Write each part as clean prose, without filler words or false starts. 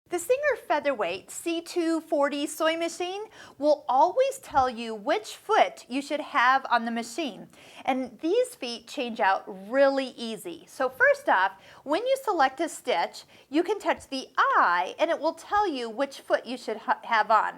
The Singer Featherweight C240 sewing machine will always tell you which foot you should have on the machine. And these feet change out really easy. So first off, when you select a stitch, you can touch the eye and it will tell you which foot you should have on.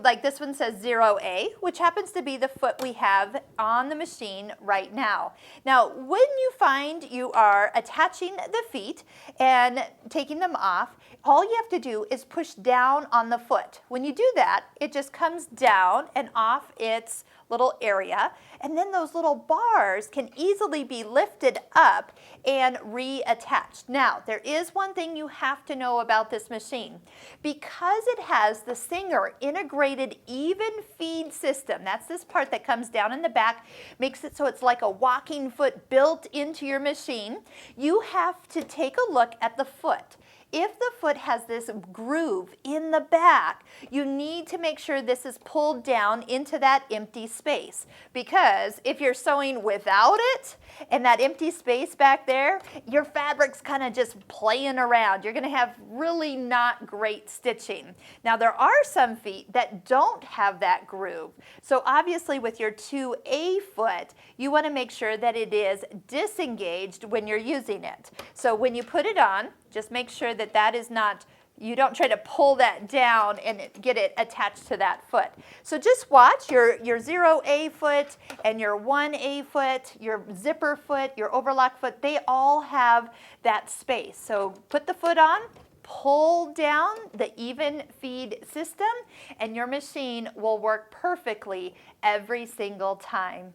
Like this one says 0A, which happens to be the foot we have on the machine right now. Now, when you find you are attaching the feet and taking them off, all you have to do is push down on the foot. When you do that, it just comes down and off its little area, and then those little bars can easily be lifted up and reattached. Now, there is one thing you have to know about this machine. Because it has the Singer integrated even feed system, that's this part that comes down in the back, makes it so it's like a walking foot built into your machine, you have to take a look at the foot. If the foot has this groove in the back, you need to make sure this is pulled down into that empty space. Because if you're sewing without it and that empty space back there, your fabric's kind of just playing around. You're going to have really not great stitching. Now there are some feet that don't have that groove. So obviously with your 2A foot, you want to make sure that it is disengaged when you're using it. So when you put it on, just make sure that that is not, you don't try to pull that down and get it attached to that foot. So just watch your 0A foot and your 1A foot, your zipper foot, your overlock foot, they all have that space. So put the foot on, pull down the even feed system, and your machine will work perfectly every single time.